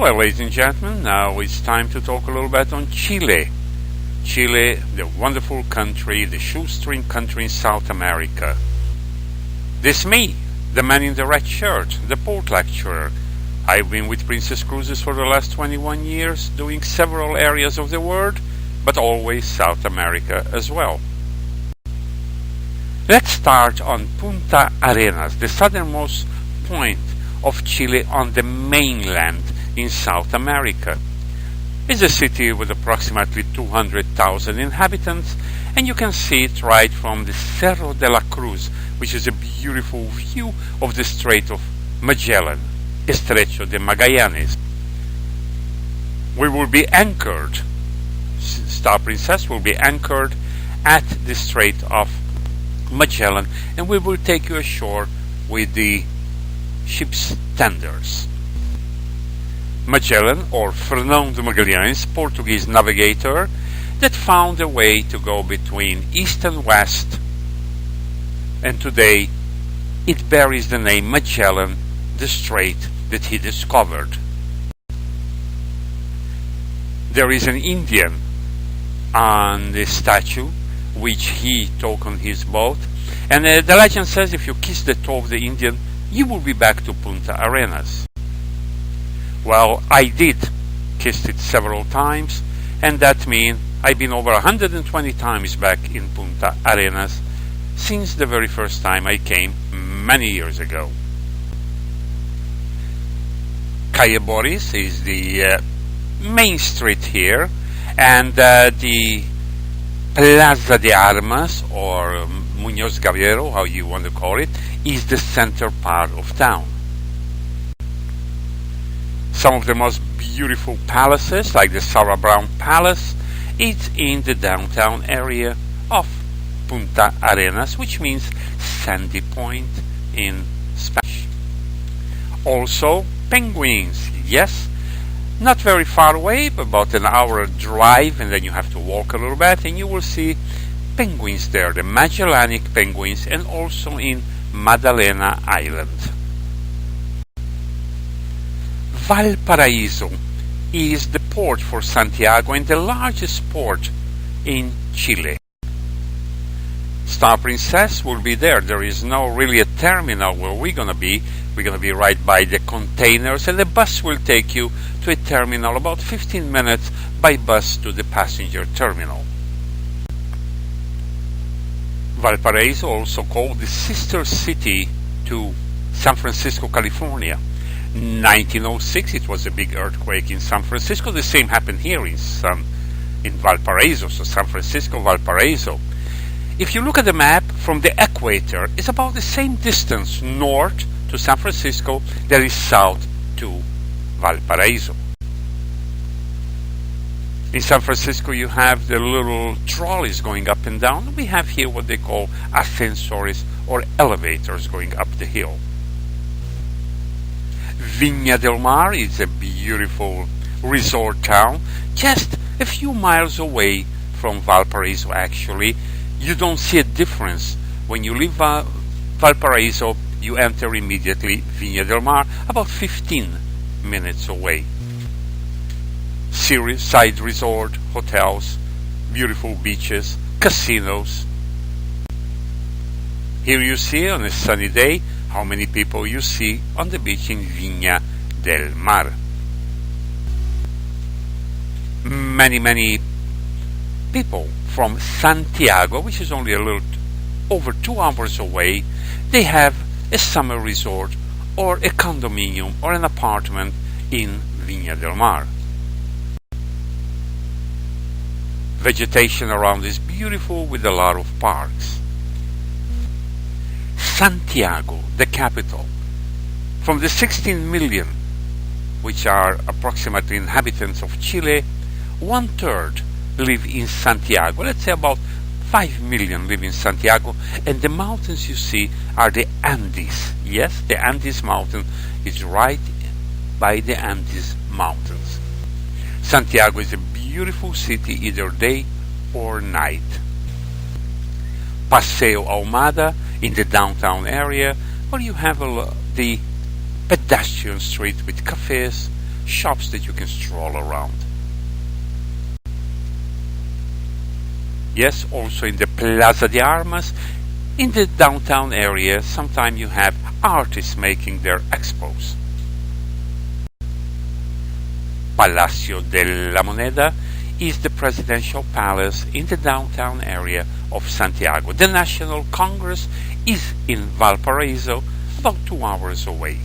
Well, ladies and gentlemen, now it's time to talk a little bit on Chile. Chile, the wonderful country, the shoestring country in South America. This me, the man in the red shirt, the port lecturer. I've been with Princess Cruises for the last 21 years, doing several areas of the world, but always South America as well. Let's start on Punta Arenas, the southernmost point of Chile on the mainland in South America. It's a city with approximately 200,000 inhabitants, and you can see it right from the Cerro de la Cruz, which is a beautiful view of the Strait of Magellan, Estrecho de Magallanes. We will be anchored, Star Princess will be anchored at the Strait of Magellan, and we will take you ashore with the ship's tenders. Magellan, or Fernão de Magalhães, Portuguese navigator that found a way to go between east and west, and today it bears the name Magellan, the strait that he discovered. There is an Indian on the statue which he took on his boat, and the legend says if you kiss the toe of the Indian, you will be back to Punta Arenas. Well, I did kissed it several times, and that means I've been over 120 times back in Punta Arenas since the very first time I came many years ago. Calle Boris is the main street here, and the Plaza de Armas, or Muñoz Gaviero, how you want to call it, is the center part of town. Some of the most beautiful palaces, like the Sarah Brown Palace, is in the downtown area of Punta Arenas, which means sandy point in Spanish. Also, penguins, yes, not very far away, about an hour drive, and then you have to walk a little bit, and you will see penguins there, the Magellanic penguins, and also in Madalena Island. Valparaiso is the port for Santiago and the largest port in Chile. Star Princess will be there. There is no really a terminal where we're going to be. We're going to be right by the containers, and the bus will take you to a terminal about 15 minutes by bus to the passenger terminal. Valparaiso, also called the sister city to San Francisco, California. 1906, it was a big earthquake in San Francisco. The same happened here in Valparaiso, so San Francisco, Valparaiso. If you look at the map, from the equator, it's about the same distance north to San Francisco that is south to Valparaiso. In San Francisco, you have the little trolleys going up and down. We have here what they call ascensores, or elevators going up the hill. Viña del Mar is a beautiful resort town, just a few miles away from Valparaiso. Actually, you don't see a difference. When you leave Valparaiso, you enter immediately Viña del Mar, about 15 minutes away. Side resort, hotels, beautiful beaches, casinos. Here you see on a sunny day how many people you see on the beach in Viña del Mar. Many people from Santiago, which is only a little over 2 hours away, they have a summer resort or a condominium or an apartment in Viña del Mar. Vegetation around is beautiful with a lot of parks. Santiago, the capital. From the 16 million, which are approximately inhabitants of Chile, 1/3 live in Santiago. Let's say about 5 million live in Santiago, and the mountains you see are the Andes. Yes, the Andes mountain is right by the Andes mountains. Santiago is a beautiful city either day or night. Paseo Ahumada in the downtown area, where you have the pedestrian street with cafes, shops that you can stroll around. Yes, also in the Plaza de Armas, in the downtown area, sometimes you have artists making their expos. Palacio de la Moneda is the presidential palace in the downtown area of Santiago. The National Congress is in Valparaiso, about 2 hours away.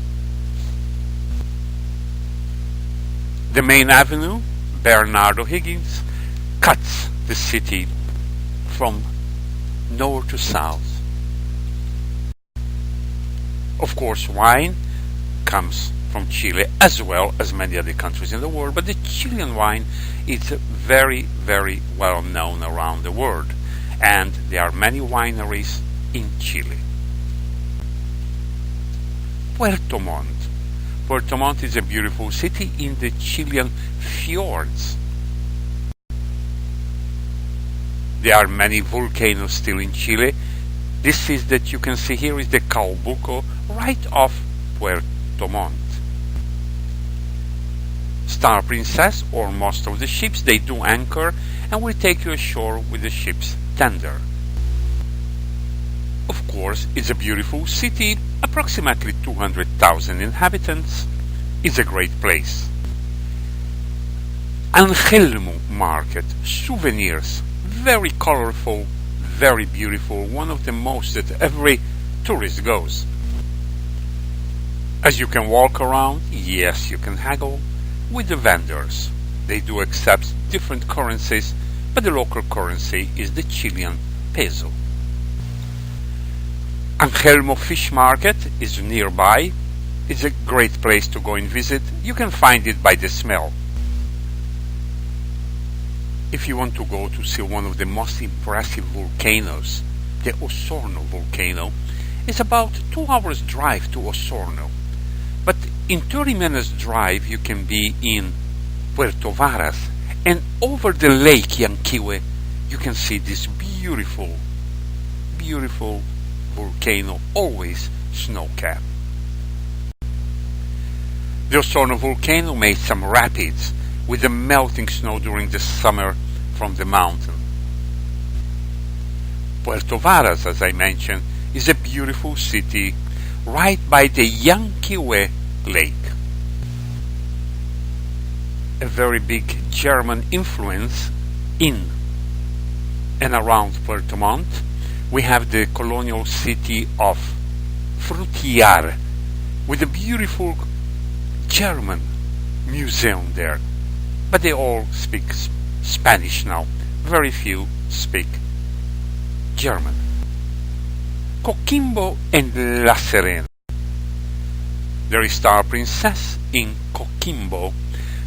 The main avenue, Bernardo Higgins, cuts the city from north to south. Of course, wine comes from Chile as well as many other countries in the world, but the Chilean wine is very, very well known around the world, and there are many wineries in Chile. Puerto Montt. Puerto Montt is a beautiful city in the Chilean fjords. There are many volcanoes still in Chile. This is that you can see here is the Calbuco right off Puerto Montt. Star Princess, or most of the ships, they do anchor and will take you ashore with the ship's tender. Of course, it's a beautiful city, approximately 200,000 inhabitants. It's a great place. Angelmo Market, souvenirs, very colorful, very beautiful, one of the most that every tourist goes. As you can walk around, yes, you can haggle with the vendors. They do accept different currencies, but the local currency is the Chilean peso. Angelmo Fish Market is nearby. It's a great place to go and visit. You can find it by the smell. If you want to go to see one of the most impressive volcanoes, the Osorno volcano, it's about 2 hours drive to Osorno. But in 30 minutes drive you can be in Puerto Varas, and over the lake Yanquihue you can see this beautiful, beautiful volcano, always snow-capped. The Osorno volcano made some rapids with the melting snow during the summer from the mountain. Puerto Varas, as I mentioned, is a beautiful city right by the Yanquihue Lake. A very big German influence in and around Puerto Montt. We have the colonial city of Frutillar with a beautiful German museum there. But they all speak Spanish now. Very few speak German. Coquimbo and La Serena. There is Star Princess in Coquimbo,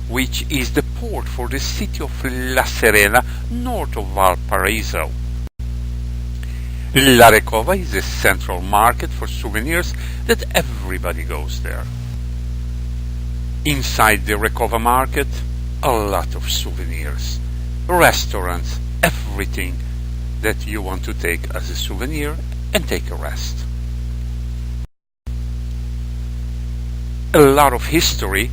which is the port for the city of La Serena, north of Valparaiso. La Recova is a central market for souvenirs that everybody goes there. Inside the Recova market, a lot of souvenirs, restaurants, everything that you want to take as a souvenir and take a rest. A lot of history.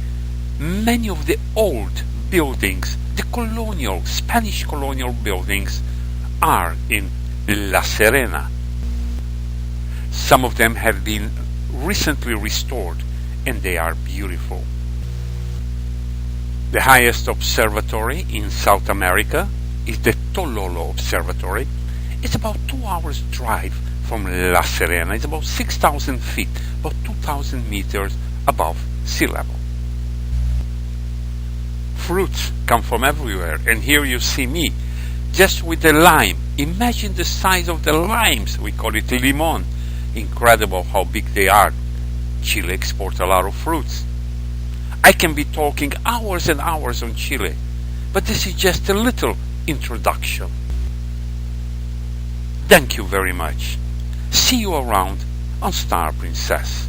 Many of the old buildings, the colonial, Spanish colonial buildings, are in La Serena. Some of them have been recently restored and they are beautiful. The highest observatory in South America is the Tololo Observatory. It's about 2 hours drive from La Serena. It's about 6,000 feet, about 2,000 meters above sea level. Fruits come from everywhere, and here you see me just with the lime. Imagine the size of the limes. We call it limon. Incredible how big they are. Chile exports a lot of fruits. I can be talking hours and hours on Chile, but this is just a little introduction. Thank you very much. See you around on Star Princess.